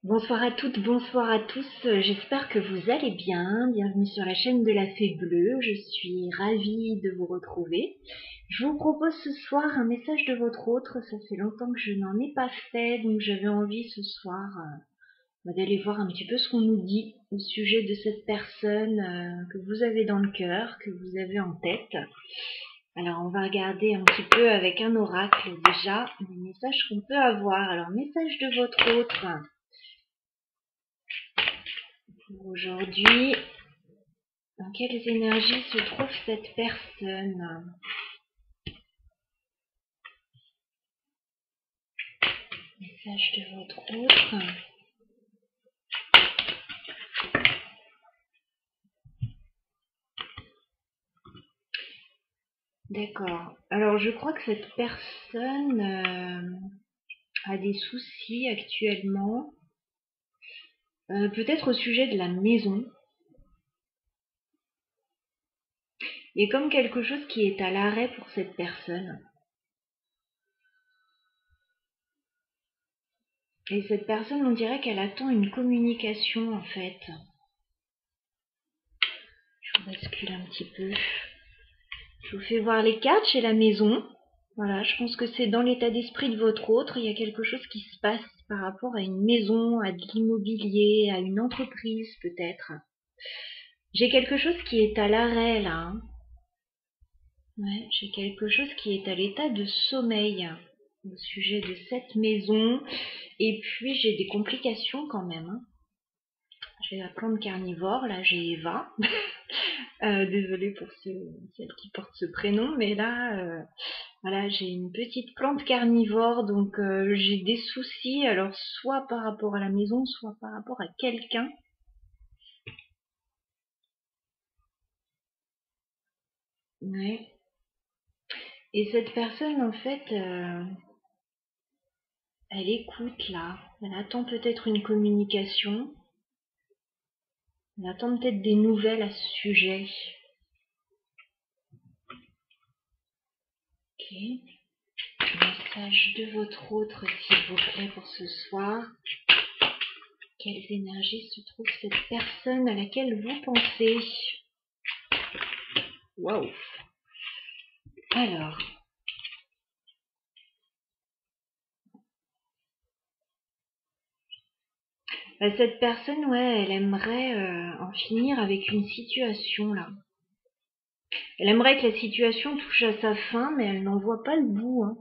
Bonsoir à toutes, bonsoir à tous, j'espère que vous allez bien. Bienvenue sur la chaîne de la Fée Bleue, je suis ravie de vous retrouver. Je vous propose ce soir un message de votre autre, ça fait longtemps que je n'en ai pas fait, donc j'avais envie ce soir d'aller voir un petit peu ce qu'on nous dit au sujet de cette personne que vous avez dans le cœur, que vous avez en tête. Alors on va regarder un petit peu avec un oracle déjà les messages qu'on peut avoir. Alors message de votre autre. Aujourd'hui, dans quelles énergies se trouve cette personne? Message de votre autre. D'accord. Alors, je crois que cette personne a des soucis actuellement. Peut-être au sujet de la maison. Il y a comme quelque chose qui est à l'arrêt pour cette personne. Et cette personne, on dirait qu'elle attend une communication, en fait. Je vous bascule un petit peu. Je vous fais voir les cartes chez la maison. Voilà, je pense que c'est dans l'état d'esprit de votre autre. Il y a quelque chose qui se passe par rapport à une maison, à de l'immobilier, à une entreprise peut-être. J'ai quelque chose qui est à l'arrêt là. Hein. Ouais, j'ai quelque chose qui est à l'état de sommeil au sujet de cette maison. Et puis j'ai des complications quand même. Hein. J'ai la plante carnivore, là j'ai Eva. Désolée pour celle qui porte ce prénom, mais là, voilà, j'ai une petite plante carnivore, donc j'ai des soucis, alors soit par rapport à la maison, soit par rapport à quelqu'un. Ouais. Et cette personne, en fait, elle écoute là, elle attend peut-être une communication, elle attend peut-être des nouvelles à ce sujet. Ok. Message de votre autre, s'il vous plaît, pour ce soir. Quelles énergies se trouve cette personne à laquelle vous pensez? Waouh. Alors, cette personne, ouais, elle aimerait en finir avec une situation là. Elle aimerait que la situation touche à sa fin, mais elle n'en voit pas le bout. Hein.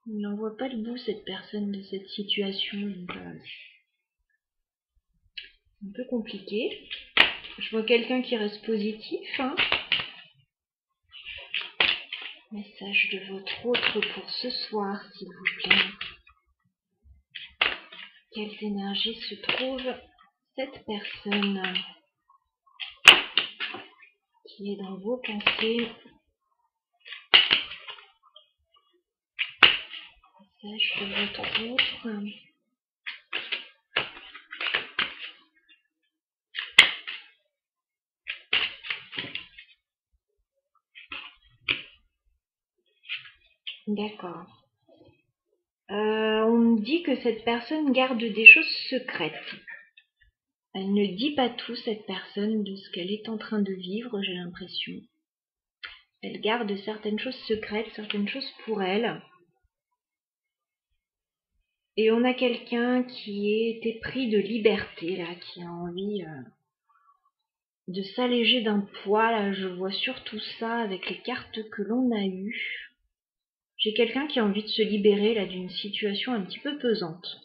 Elle n'en voit pas le bout, cette personne, de cette situation. Donc, c'est un peu compliqué. Je vois quelqu'un qui reste positif. Hein. Message de votre autre pour ce soir, s'il vous plaît. Quelles énergies se trouve cette personne qui est dans vos pensées? Message de votre autre. D'accord. On me dit que cette personne garde des choses secrètes. Elle ne dit pas tout, cette personne, de ce qu'elle est en train de vivre, j'ai l'impression. Elle garde certaines choses secrètes, certaines choses pour elle. Et on a quelqu'un qui est épris de liberté, là, qui a envie de s'alléger d'un poids. Là, je vois surtout ça avec les cartes que l'on a eues. J'ai quelqu'un qui a envie de se libérer, là, d'une situation un petit peu pesante.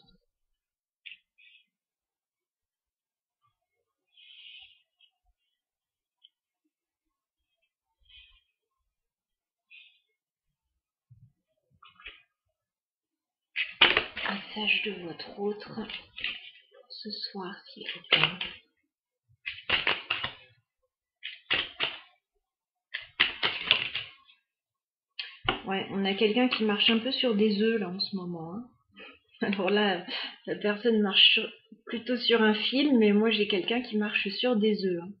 Message de votre autre ce soir, s'il vous plaît. Ouais, on a quelqu'un qui marche un peu sur des œufs là en ce moment. Hein. Alors là, la personne marche plutôt sur un fil, mais moi j'ai quelqu'un qui marche sur des œufs. Hein.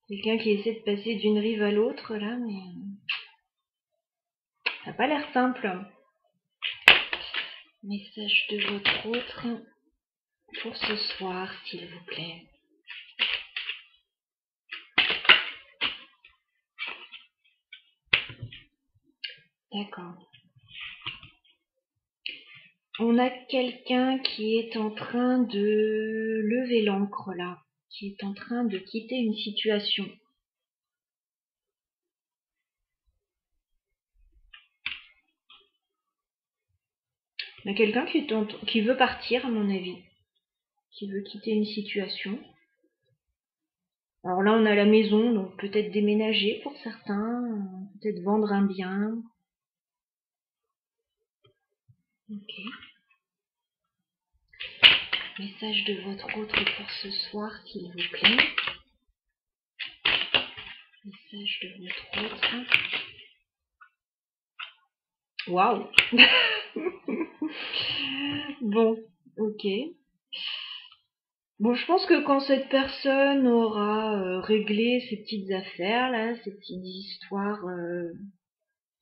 Quelqu'un qui essaie de passer d'une rive à l'autre là, mais Ça n'a pas l'air simple. Message de votre autre pour ce soir, s'il vous plaît. D'accord. On a quelqu'un qui est en train de lever l'ancre là, qui est en train de quitter une situation. Il y a quelqu'un qui veut partir, à mon avis, qui veut quitter une situation. Alors là, on a la maison, donc peut-être déménager pour certains, peut-être vendre un bien. Ok. Message de votre autre pour ce soir, s'il vous plaît. Message de votre autre. Waouh. Bon, ok. Bon, je pense que quand cette personne aura réglé ses petites affaires, là, ces petites histoires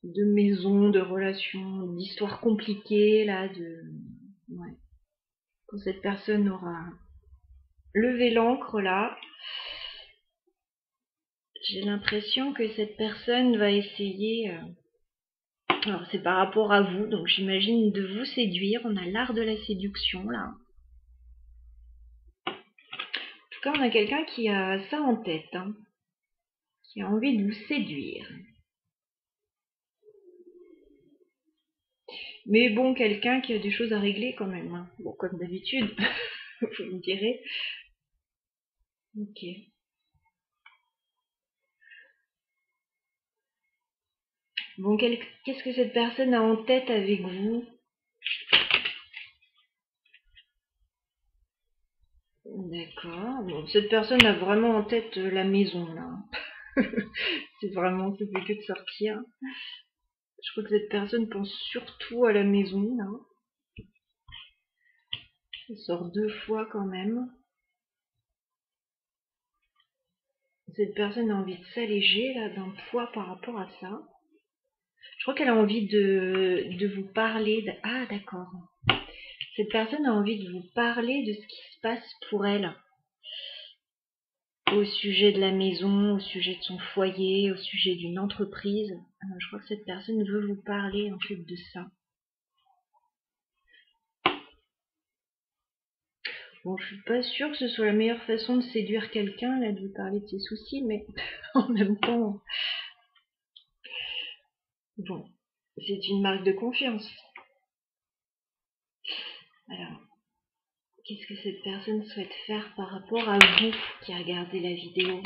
de maison, de relations, d'histoires compliquées, là, ouais. Quand cette personne aura levé l'ancre, là, j'ai l'impression que cette personne va essayer... Alors, c'est par rapport à vous, donc j'imagine de vous séduire. On a l'art de la séduction, là. En tout cas, on a quelqu'un qui a ça en tête, hein, qui a envie de vous séduire. Mais bon, quelqu'un qui a des choses à régler quand même. Hein. Bon, comme d'habitude, vous me direz. Ok. Bon, qu'est-ce que cette personne a en tête avec vous? D'accord. Bon, cette personne a vraiment en tête la maison, là. C'est vraiment, ça fait que de sortir. Je crois que cette personne pense surtout à la maison, là. Ça sort 2 fois quand même. Cette personne a envie de s'alléger, là, d'un poids par rapport à ça. Je crois qu'elle a envie de vous parler. Ah, d'accord. Cette personne a envie de vous parler de ce qui se passe pour elle. Au sujet de la maison, au sujet de son foyer, au sujet d'une entreprise. Je crois que cette personne veut vous parler, en fait, de ça. Bon, je suis pas sûre que ce soit la meilleure façon de séduire quelqu'un, là, de lui parler de ses soucis, mais en même temps, bon, c'est une marque de confiance. Alors, qu'est-ce que cette personne souhaite faire par rapport à vous qui regardez la vidéo?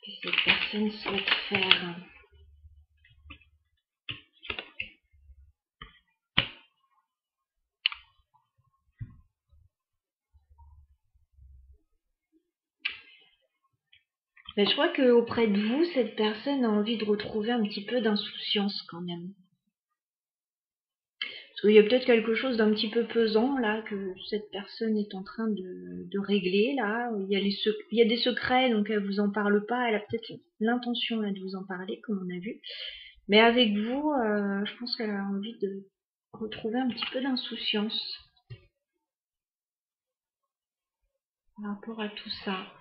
Qu'est-ce que cette personne souhaite faire? Mais je crois qu'auprès de vous, cette personne a envie de retrouver un petit peu d'insouciance quand même. Parce qu'il y a peut-être quelque chose d'un petit peu pesant là que cette personne est en train de régler là. Il y a des secrets, donc elle vous en parle pas. Elle a peut-être l'intention là de vous en parler, comme on a vu. Mais avec vous, je pense qu'elle a envie de retrouver un petit peu d'insouciance par rapport à tout ça.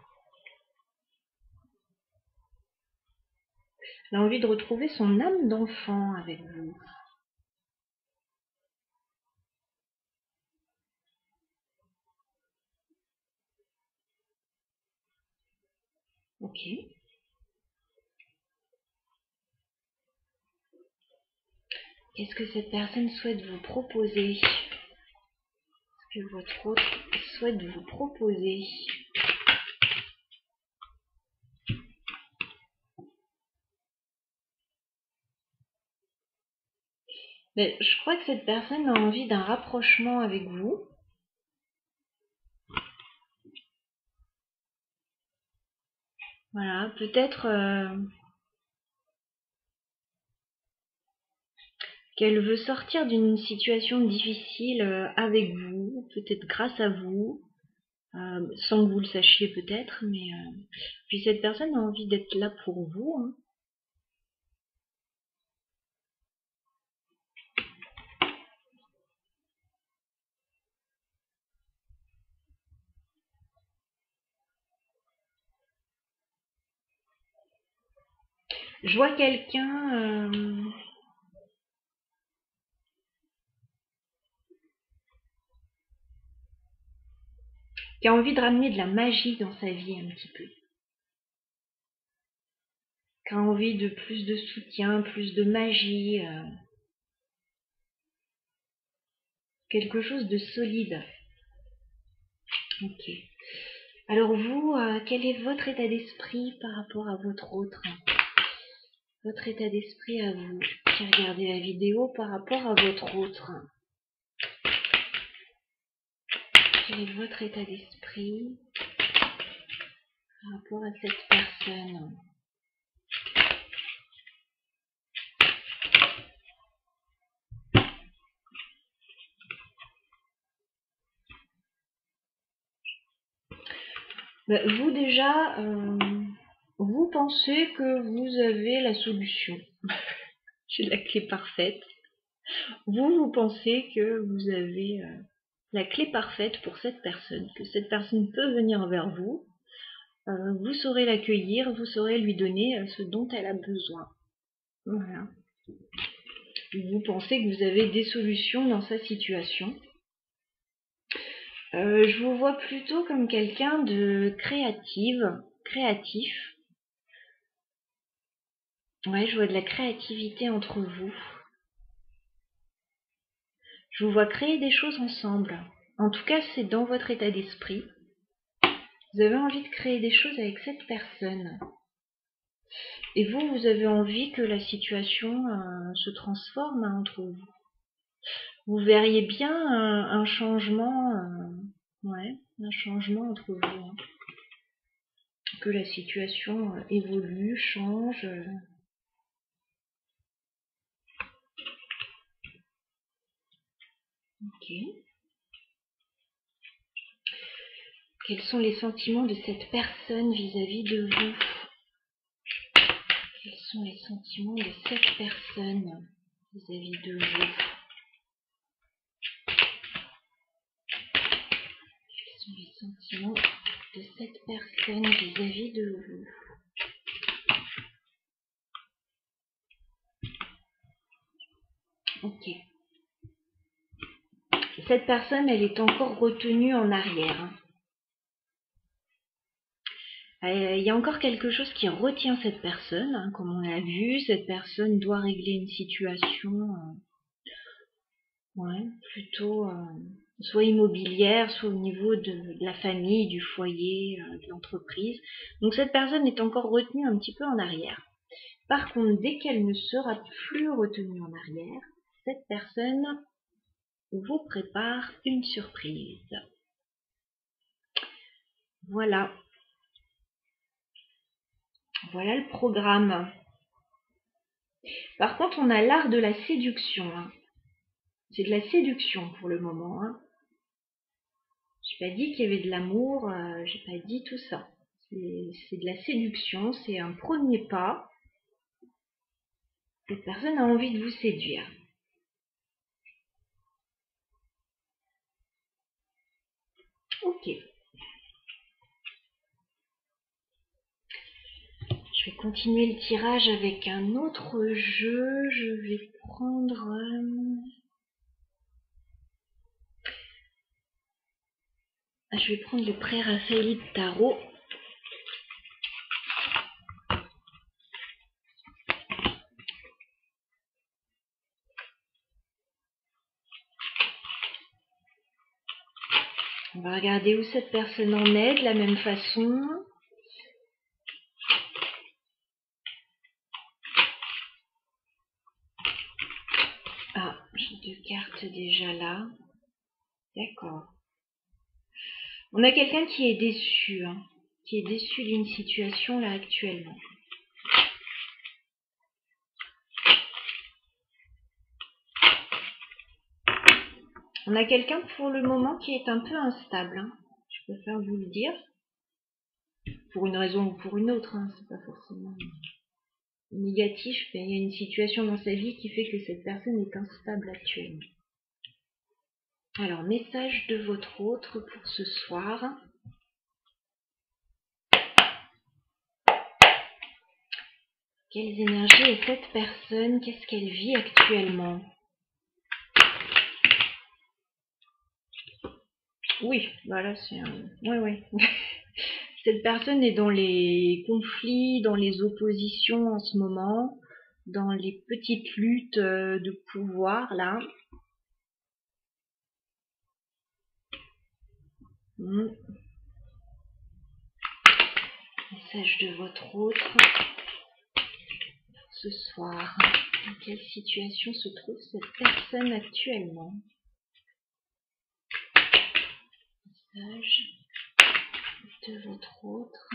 Elle a envie de retrouver son âme d'enfant avec vous. Ok. Qu'est-ce que cette personne souhaite vous proposer? Qu'est-ce que votre autre souhaite vous proposer? Mais je crois que cette personne a envie d'un rapprochement avec vous. Voilà, peut-être qu'elle veut sortir d'une situation difficile avec vous, peut-être grâce à vous, sans que vous le sachiez peut-être, mais puis cette personne a envie d'être là pour vous. Hein. Je vois quelqu'un qui a envie de ramener de la magie dans sa vie un petit peu. Qui a envie de plus de soutien, plus de magie. Quelque chose de solide. Ok. Alors vous, quel est votre état d'esprit par rapport à votre autre? Votre état d'esprit à vous qui regardez la vidéo par rapport à votre autre. Quel est votre état d'esprit par rapport à cette personne? Vous déjà, vous pensez que vous avez la solution. J'ai la clé parfaite. Vous pensez que vous avez la clé parfaite pour cette personne, que cette personne peut venir vers vous. Vous saurez l'accueillir, vous saurez lui donner ce dont elle a besoin. Voilà. Vous pensez que vous avez des solutions dans sa situation. Je vous vois plutôt comme quelqu'un de créatif. Ouais, je vois de la créativité entre vous. Je vous vois créer des choses ensemble. En tout cas, c'est dans votre état d'esprit. Vous avez envie de créer des choses avec cette personne. Et vous avez envie que la situation se transforme entre vous. Vous verriez bien un changement, un changement entre vous. Hein. Que la situation évolue, change. Ok. Quels sont les sentiments de cette personne vis-à-vis de vous? Quels sont les sentiments de cette personne vis-à-vis de vous? Quels sont les sentiments de cette personne vis-à-vis de vous? Ok. Cette personne, elle est encore retenue en arrière. Hein. Il y a encore quelque chose qui retient cette personne, hein, comme on l'a vu. Cette personne doit régler une situation plutôt soit immobilière, soit au niveau de la famille, du foyer, de l'entreprise. Donc cette personne est encore retenue un petit peu en arrière. Par contre, dès qu'elle ne sera plus retenue en arrière, cette personne vous prépare une surprise. Voilà. Voilà le programme. Par contre, on a l'art de la séduction. Hein. C'est de la séduction pour le moment. Hein. J'ai pas dit qu'il y avait de l'amour, j'ai pas dit tout ça. C'est de la séduction, c'est un premier pas. Cette personne a envie de vous séduire. Ok. Je vais continuer le tirage avec un autre jeu. Je vais prendre... je vais prendre le pré-raphaélite tarot. On va regarder où cette personne en est de la même façon. Ah, j'ai 2 cartes déjà là. D'accord. On a quelqu'un qui est déçu, hein, qui est déçu d'une situation là actuellement. On a quelqu'un pour le moment qui est un peu instable, hein, je préfère vous le dire. Pour une raison ou pour une autre, hein, c'est pas forcément négatif, mais il y a une situation dans sa vie qui fait que cette personne est instable actuellement. Alors, message de votre autre pour ce soir. Quelles énergies est cette personne? Qu'est-ce qu'elle vit actuellement? Oui, voilà, c'est un... Oui. Cette personne est dans les conflits, dans les oppositions en ce moment, dans les petites luttes de pouvoir, là. Message de votre autre ce soir. Dans quelle situation se trouve cette personne actuellement? Message de votre autre.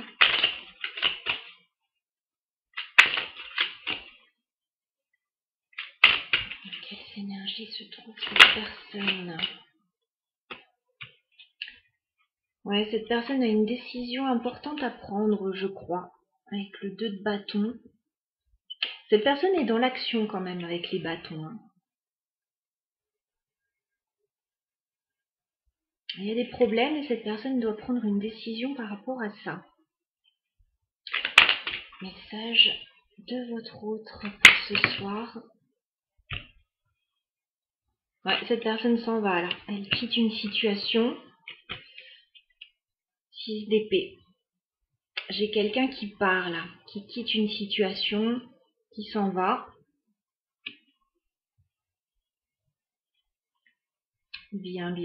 Dans quelles énergies se trouve cette personne? Ouais, cette personne a une décision importante à prendre, je crois, avec le 2 de bâton. Cette personne est dans l'action quand même avec les bâtons. Hein. Il y a des problèmes et cette personne doit prendre une décision par rapport à ça. Message de votre autre pour ce soir. Ouais, cette personne s'en va là. Elle quitte une situation. 6 d'épée. J'ai quelqu'un qui part là, qui quitte une situation, qui s'en va. Bien.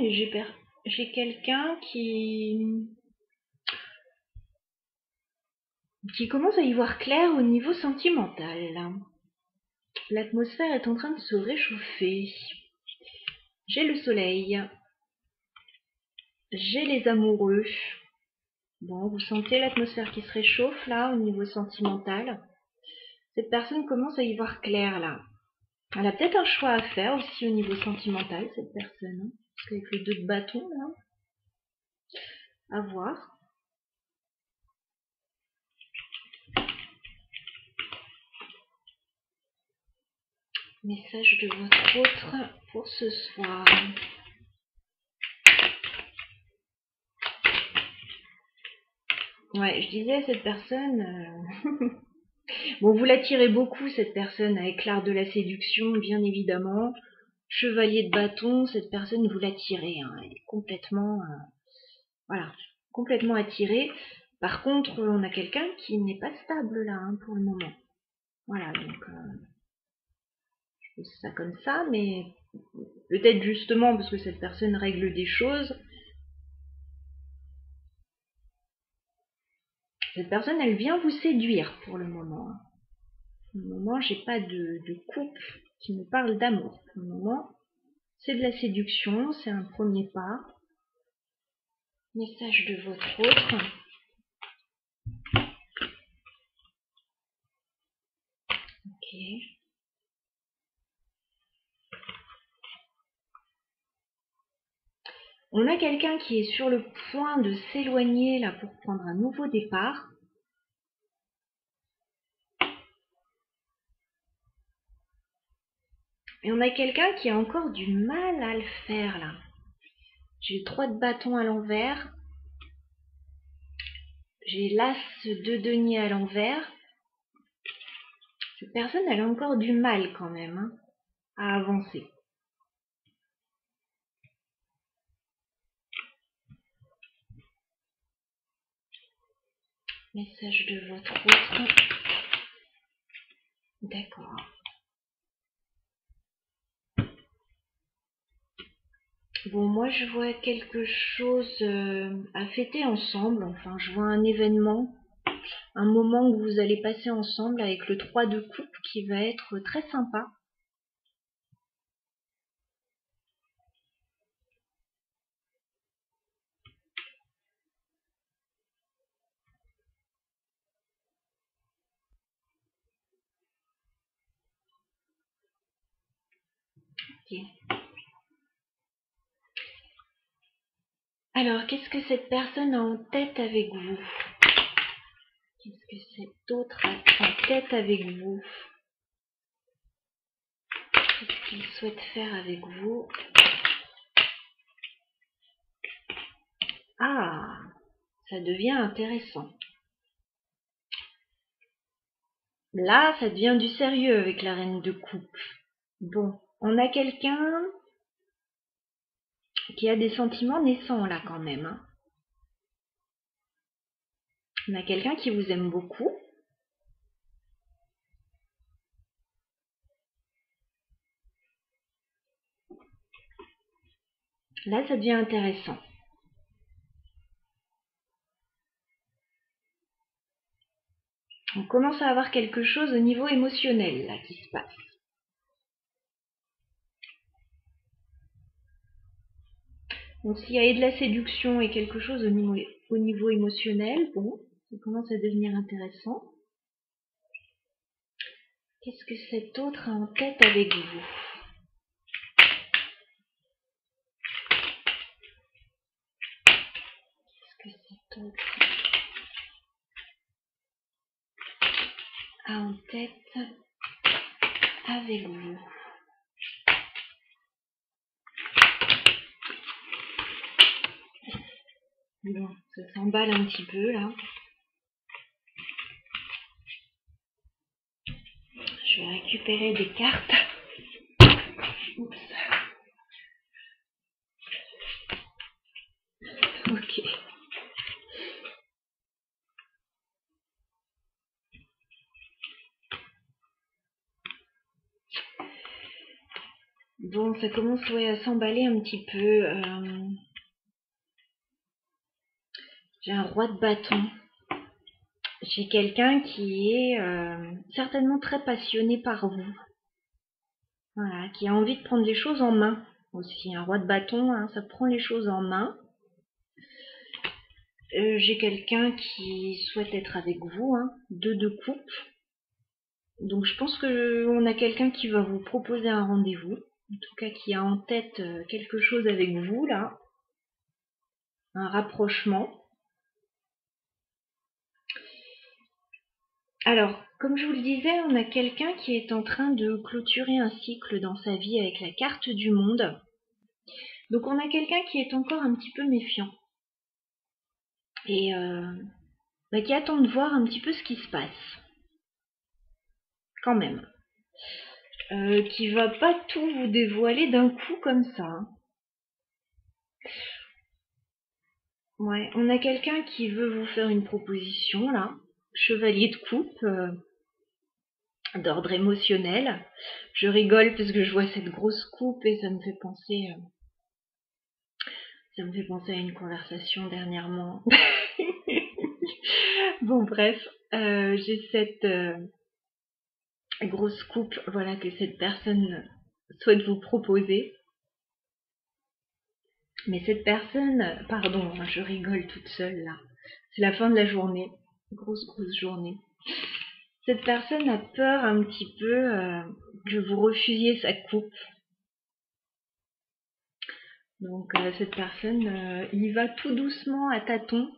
Et j'ai quelqu'un qui commence à y voir clair au niveau sentimental. L'atmosphère est en train de se réchauffer. J'ai le soleil. J'ai les amoureux. Bon, vous sentez l'atmosphère qui se réchauffe là au niveau sentimental. Cette personne commence à y voir clair là. Elle a peut-être un choix à faire aussi au niveau sentimental, cette personne. Hein, parce qu'avec le 2 de bâton là, à voir. Message de votre autre pour ce soir. Ouais, je disais à cette personne... bon, vous l'attirez beaucoup, cette personne, avec l'art de la séduction, bien évidemment. Chevalier de bâton, cette personne, vous l'attirez. Hein, elle est complètement... voilà, complètement attirée. Par contre, on a quelqu'un qui n'est pas stable là, hein, pour le moment. Voilà, donc... je pose ça comme ça, mais... peut-être justement parce que cette personne règle des choses. Cette personne, elle vient vous séduire pour le moment. Pour le moment, j'ai pas de couple qui me parle d'amour. Pour le moment, c'est de la séduction, c'est un premier pas. Message de votre autre. Ok. On a quelqu'un qui est sur le point de s'éloigner là pour prendre un nouveau départ. Et on a quelqu'un qui a encore du mal à le faire là. J'ai 3 de bâton à l'envers. J'ai l'as de denier à l'envers. Cette personne, elle a encore du mal quand même hein, à avancer. Message de votre autre. D'accord. Bon, moi je vois quelque chose à fêter ensemble. Enfin, je vois un événement, un moment que vous allez passer ensemble avec le 3 de coupe qui va être très sympa. Okay. Alors, qu'est-ce que cette personne a en tête avec vous? Qu'est-ce que cet autre a en tête avec vous? Qu'est-ce qu'il souhaite faire avec vous? Ah, ça devient intéressant. Là, ça devient du sérieux avec la reine de coupe. Bon, on a quelqu'un qui a des sentiments naissants là quand même. Hein. On a quelqu'un qui vous aime beaucoup. Là, ça devient intéressant. On commence à avoir quelque chose au niveau émotionnel là qui se passe. Donc s'il y a de la séduction et quelque chose au niveau émotionnel, bon, ça commence à devenir intéressant. Qu'est-ce que cet autre a en tête avec vous? Qu'est-ce que cet autre a en tête avec vous? Bon, ça s'emballe un petit peu là. Je vais récupérer des cartes. Oups. Ok. Bon, ça commence à s'emballer un petit peu. J'ai un roi de bâton. J'ai quelqu'un qui est certainement très passionné par vous. Voilà, qui a envie de prendre les choses en main aussi. Un roi de bâton, hein, ça prend les choses en main. J'ai quelqu'un qui souhaite être avec vous, hein, 2 de coupe. Donc je pense qu'on a quelqu'un qui va vous proposer un rendez-vous. En tout cas, qui a en tête quelque chose avec vous, là. Un rapprochement. Alors, comme je vous le disais, on a quelqu'un qui est en train de clôturer un cycle dans sa vie avec la carte du monde. Donc on a quelqu'un qui est encore un petit peu méfiant. Et qui attend de voir un petit peu ce qui se passe. Quand même. Qui va pas tout vous dévoiler d'un coup comme ça. Hein. Ouais, on a quelqu'un qui veut vous faire une proposition là. Chevalier de coupe. D'ordre émotionnel. Je rigole parce que je vois cette grosse coupe et ça me fait penser à une conversation dernièrement. Bon bref, j'ai cette grosse coupe, voilà, que cette personne souhaite vous proposer. Mais cette personne, pardon, je rigole toute seule là. C'est la fin de la journée, grosse journée. Cette personne a peur un petit peu que vous refusiez sa coupe. Donc cette personne y va tout doucement à tâtons.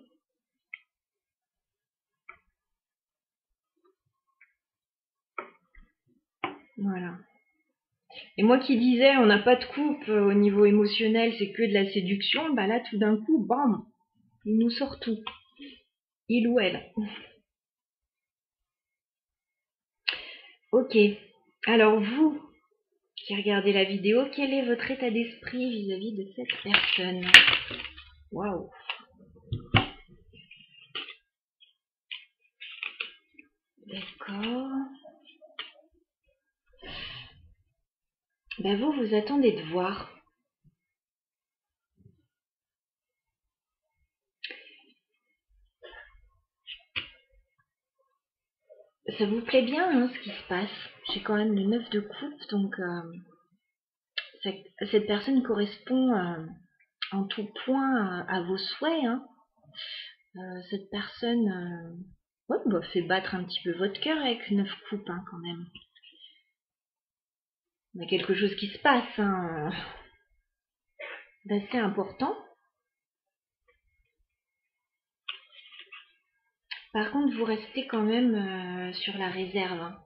Voilà. Et moi qui disais on n'a pas de coupe au niveau émotionnel, c'est que de la séduction, bah là tout d'un coup, bam, il nous sort tout. Il ou elle. Ok. Alors vous qui regardez la vidéo, quel est votre état d'esprit vis-à-vis de cette personne? Waouh. D'accord. Ben vous attendez de voir. Ça vous plaît bien hein, ce qui se passe. J'ai quand même le 9 de coupe, donc cette personne correspond en tout point à vos souhaits. Hein. Cette personne fait battre un petit peu votre cœur avec 9 coupes hein, quand même. Il y a quelque chose qui se passe hein, d'assez important. Par contre, vous restez quand même sur la réserve. Hein.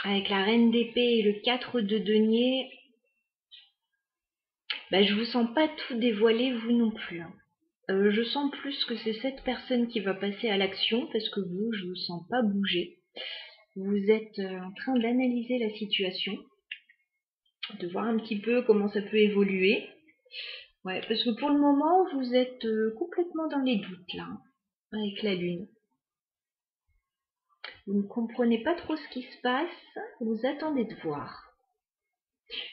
Avec la reine d'épée et le 4 de denier, je vous sens pas tout dévoiler vous non plus. Hein. Je sens plus que c'est cette personne qui va passer à l'action parce que vous, je vous sens pas bouger. Vous êtes en train d'analyser la situation, de voir un petit peu comment ça peut évoluer. Ouais, parce que pour le moment, vous êtes complètement dans les doutes, là, avec la lune. Vous ne comprenez pas trop ce qui se passe, vous attendez de voir.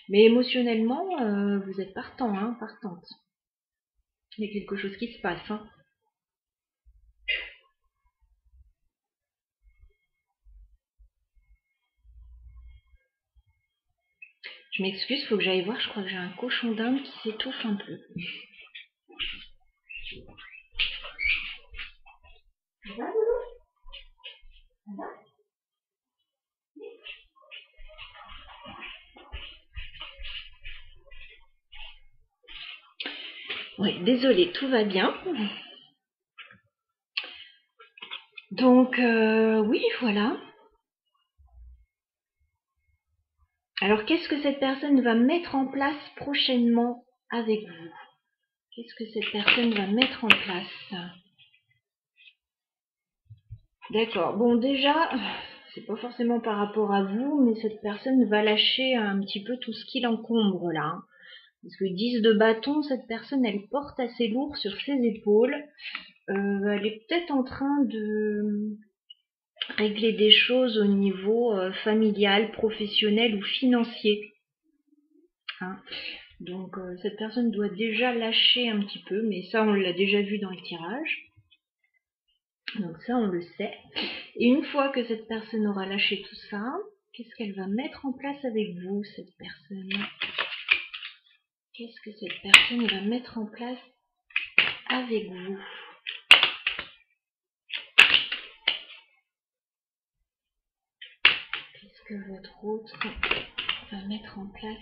Mais émotionnellement, vous êtes partant, hein, partante. Il y a quelque chose qui se passe, hein. Je m'excuse, faut que j'aille voir, je crois que j'ai un cochon d'Inde qui s'étouffe un peu. Ça va, Loulou? Ça va? Oui, désolée, tout va bien. Donc, oui, voilà. Alors, qu'est-ce que cette personne va mettre en place prochainement avec vous? Qu'est-ce que cette personne va mettre en place? D'accord. Bon, déjà, c'est pas forcément par rapport à vous, mais cette personne va lâcher un petit peu tout ce qui l'encombre là. Parce que 10 de bâton, cette personne, elle porte assez lourd sur ses épaules. Elle est peut-être en train de régler des choses au niveau familial, professionnel ou financier. Hein. Donc cette personne doit déjà lâcher un petit peu, mais ça on l'a déjà vu dans le tirage. Donc ça on le sait. Et une fois que cette personne aura lâché tout ça, qu'est-ce qu'elle va mettre en place avec vous, cette personne? Qu'est-ce que cette personne va mettre en place avec vous? Qu'est-ce que votre autre va mettre en place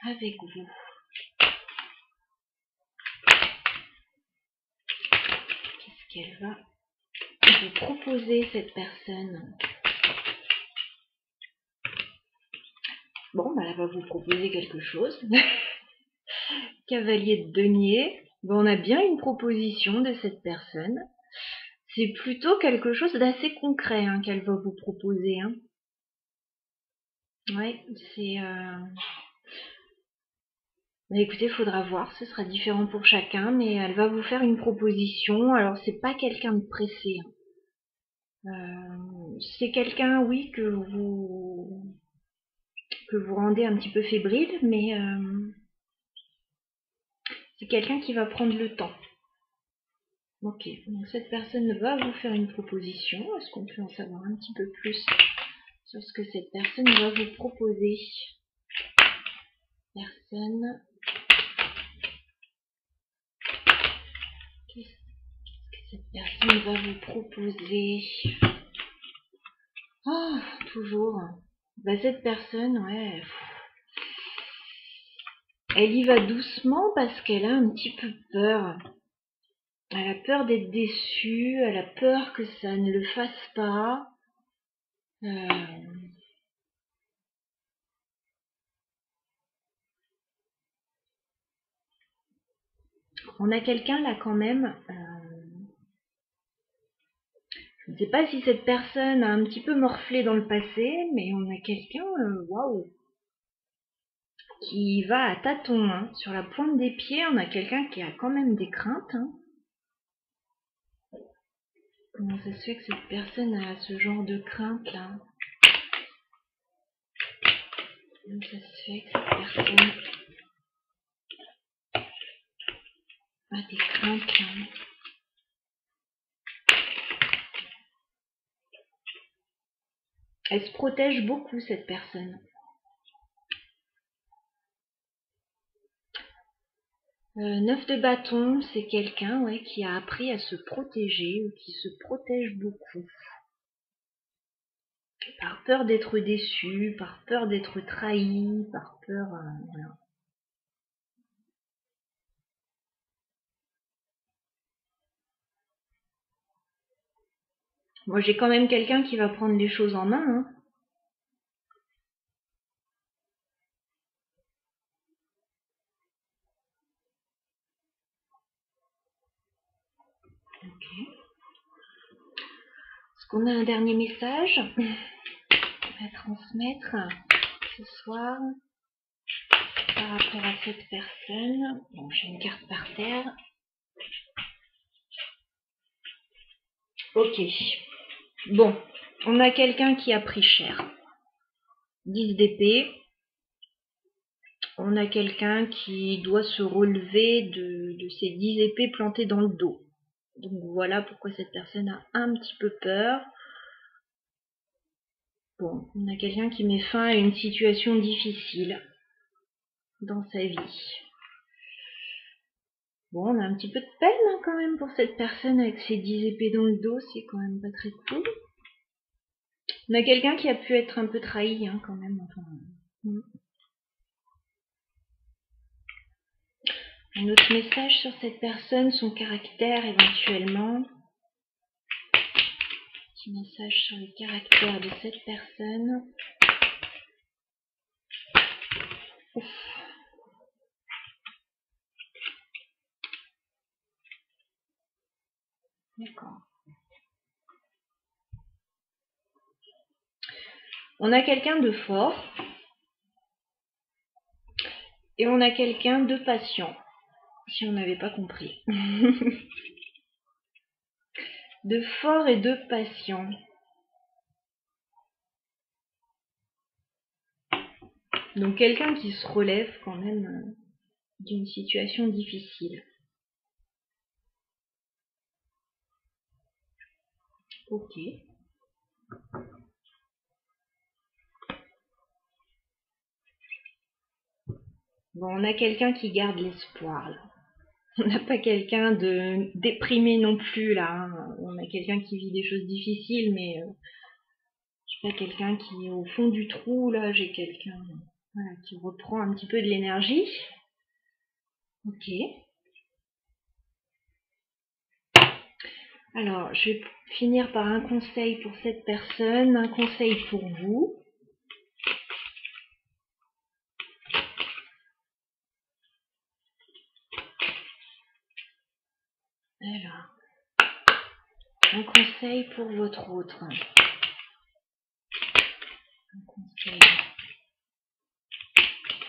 avec vous? Qu'est-ce qu'elle va vous proposer, cette personne? Bon, elle va vous proposer quelque chose. Cavalier de denier. Bon, on a bien une proposition de cette personne. C'est plutôt quelque chose d'assez concret hein, qu'elle va vous proposer. Hein. Ouais, c'est... Écoutez, il faudra voir, ce sera différent pour chacun, mais elle va vous faire une proposition. Alors, c'est pas quelqu'un de pressé. C'est quelqu'un, oui, que vous rendez un petit peu fébrile, mais c'est quelqu'un qui va prendre le temps. Ok, donc cette personne va vous faire une proposition. Est-ce qu'on peut en savoir un petit peu plus sur ce que cette personne va vous proposer? Personne. Qu'est-ce que cette personne va vous proposer? Oh, toujours. Bah, cette personne, ouais. Elle y va doucement parce qu'elle a un petit peu peur. Elle a peur d'être déçue, elle a peur que ça ne le fasse pas. On a quelqu'un là quand même. Je ne sais pas si cette personne a un petit peu morflé dans le passé, mais on a quelqu'un, waouh, qui va à tâtons, hein. Sur la pointe des pieds, on a quelqu'un qui a quand même des craintes. Hein. Comment ça se fait que cette personne a ce genre de crainte là? Comment ça se fait que cette personne a des craintes là? Elle se protège beaucoup cette personne. 9 de bâton, c'est quelqu'un ouais, qui a appris à se protéger ou qui se protège beaucoup. Par peur d'être déçu, par peur d'être trahi, par peur... voilà. Moi, j'ai quand même quelqu'un qui va prendre les choses en main. Hein. Okay. Ce qu'on a un dernier message à transmettre ce soir par rapport à cette personne? Bon, j'ai une carte par terre. Ok. Bon, on a quelqu'un qui a pris cher. 10 d'épée. On a quelqu'un qui doit se relever de ces 10 épées plantées dans le dos. Donc voilà pourquoi cette personne a un petit peu peur. Bon, on a quelqu'un qui met fin à une situation difficile dans sa vie. Bon, on a un petit peu de peine quand même pour cette personne avec ses 10 épées dans le dos, c'est quand même pas très cool. On a quelqu'un qui a pu être un peu trahi quand même. Enfin, un autre message sur cette personne, son caractère éventuellement. Petit message sur le caractère de cette personne. Ouf. D'accord. On a quelqu'un de fort et on a quelqu'un de patient, si on n'avait pas compris. De fort et de patient. Donc quelqu'un qui se relève quand même d'une situation difficile. Ok. Bon, on a quelqu'un qui garde l'espoir là. On n'a pas quelqu'un de déprimé non plus là. On a quelqu'un qui vit des choses difficiles, mais je sais pas, quelqu'un qui est au fond du trou là. J'ai quelqu'un qui reprend un petit peu de l'énergie. Ok. Alors, je vais finir par un conseil pour cette personne, un conseil pour vous. Alors, un conseil pour votre autre. Un conseil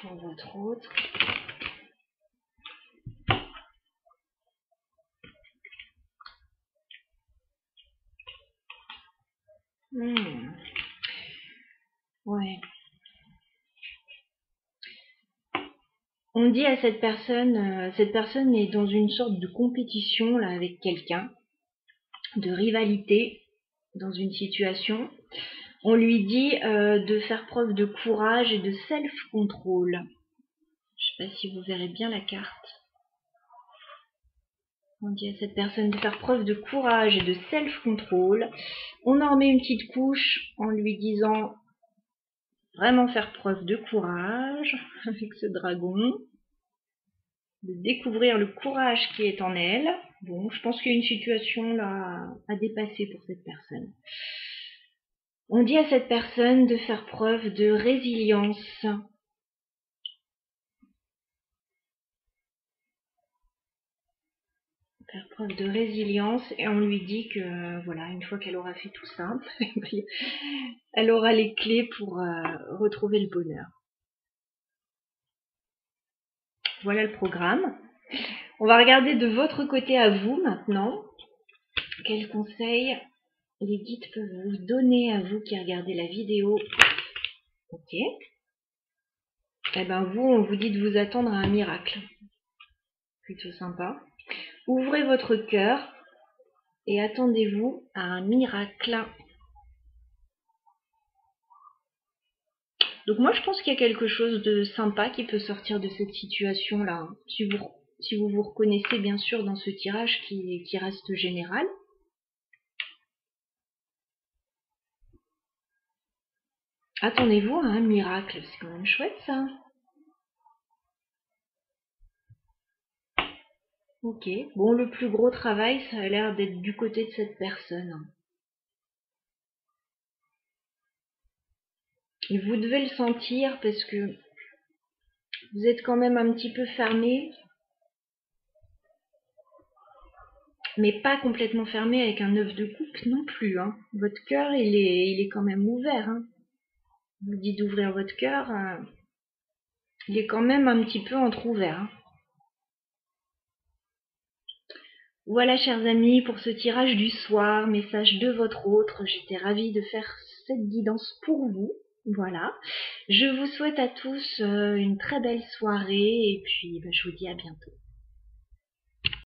pour votre autre. Ouais. On dit à cette personne est dans une sorte de compétition là avec quelqu'un, de rivalité dans une situation. On lui dit de faire preuve de courage et de self-control. Je sais pas si vous verrez bien la carte. On dit à cette personne de faire preuve de courage et de self-control. On en remet une petite couche en lui disant vraiment faire preuve de courage avec ce dragon. De découvrir le courage qui est en elle. Bon, je pense qu'il y a une situation là à dépasser pour cette personne. On dit à cette personne de faire preuve de résilience. Faire preuve de résilience et on lui dit que voilà, une fois qu'elle aura fait tout ça, elle aura les clés pour retrouver le bonheur. Voilà le programme. On va regarder de votre côté à vous maintenant. Quels conseils les guides peuvent vous donner à vous qui regardez la vidéo? Ok. Eh ben vous, on vous dit de vous attendre à un miracle. Plutôt sympa. Ouvrez votre cœur et attendez-vous à un miracle. Donc moi je pense qu'il y a quelque chose de sympa qui peut sortir de cette situation-là. Si vous vous reconnaissez bien sûr dans ce tirage qui reste général. Attendez-vous à un miracle, c'est quand même chouette ça. Ok, bon le plus gros travail ça a l'air d'être du côté de cette personne. Et vous devez le sentir parce que vous êtes quand même un petit peu fermé. mais pas complètement fermé avec un œuf de coupe non plus, hein. Votre cœur, il est quand même ouvert, hein. Je vous dis d'ouvrir votre cœur, il est quand même un petit peu entrouvert, hein. Voilà, chers amis, pour ce tirage du soir, message de votre autre. J'étais ravie de faire cette guidance pour vous. Voilà. Je vous souhaite à tous une très belle soirée et puis je vous dis à bientôt.